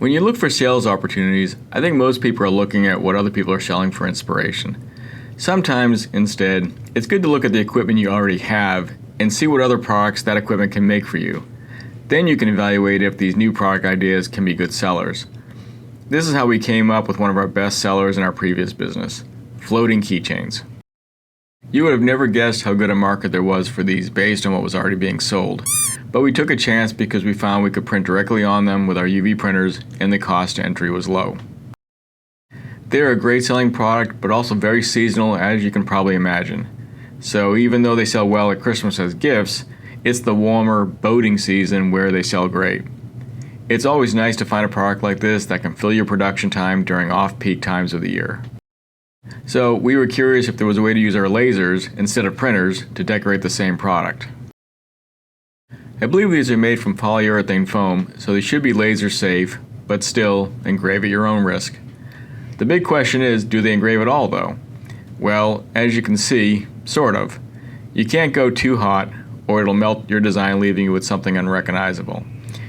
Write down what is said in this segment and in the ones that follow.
When you look for sales opportunities, I think most people are looking at what other people are selling for inspiration. Sometimes, instead, it's good to look at the equipment you already have and see what other products that equipment can make for you. Then you can evaluate if these new product ideas can be good sellers. This is how we came up with one of our best sellers in our previous business, floating keychains. You would have never guessed how good a market there was for these based on what was already being sold. But we took a chance because we found we could print directly on them with our UV printers and the cost to entry was low. They're a great selling product, but also very seasonal, as you can probably imagine. So even though they sell well at Christmas as gifts, it's the warmer boating season where they sell great. It's always nice to find a product like this that can fill your production time during off-peak times of the year. So we were curious if there was a way to use our lasers instead of printers to decorate the same product. I believe these are made from polyurethane foam, so they should be laser safe, but still, engrave at your own risk. The big question is, do they engrave at all though? Well, as you can see, sort of. You can't go too hot, or it'll melt your design, leaving you with something unrecognizable.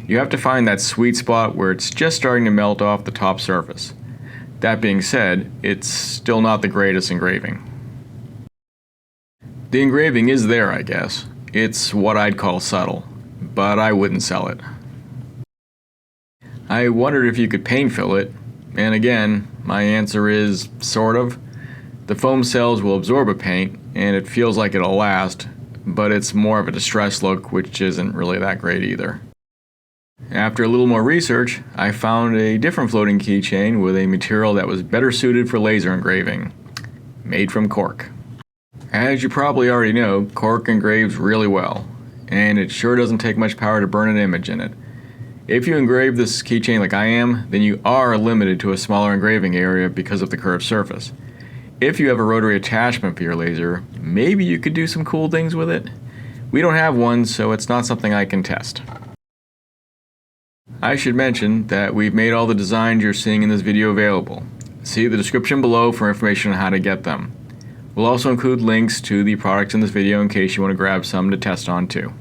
You have to find that sweet spot where it's just starting to melt off the top surface. That being said, it's still not the greatest engraving. The engraving is there, I guess. It's what I'd call subtle, but I wouldn't sell it. I wondered if you could paint fill it, and again, my answer is sort of. The foam cells will absorb a paint, and it feels like it'll last, but it's more of a distressed look, which isn't really that great either. After a little more research, I found a different floating keychain with a material that was better suited for laser engraving, made from cork. As you probably already know, cork engraves really well, and it sure doesn't take much power to burn an image in it. If you engrave this keychain like I am, then you are limited to a smaller engraving area because of the curved surface. If you have a rotary attachment for your laser, maybe you could do some cool things with it. We don't have one, so it's not something I can test. I should mention that we've made all the designs you're seeing in this video available. See the description below for information on how to get them. We'll also include links to the products in this video in case you want to grab some to test on too.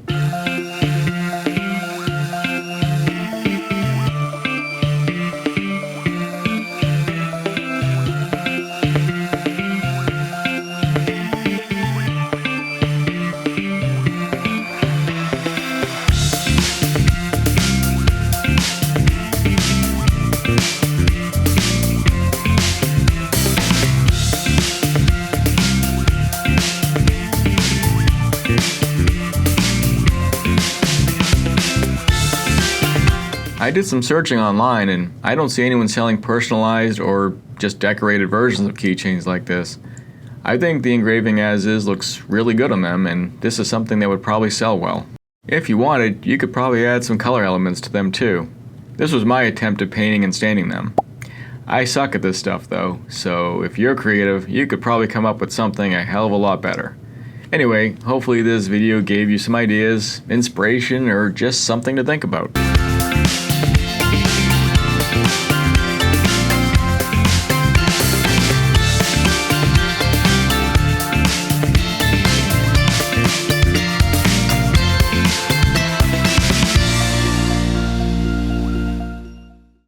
I did some searching online and I don't see anyone selling personalized or just decorated versions of keychains like this. I think the engraving as is looks really good on them, and this is something that would probably sell well. If you wanted, you could probably add some color elements to them too. This was my attempt at painting and staining them. I suck at this stuff though, so if you're creative, you could probably come up with something a hell of a lot better. Anyway, hopefully this video gave you some ideas, inspiration, or just something to think about.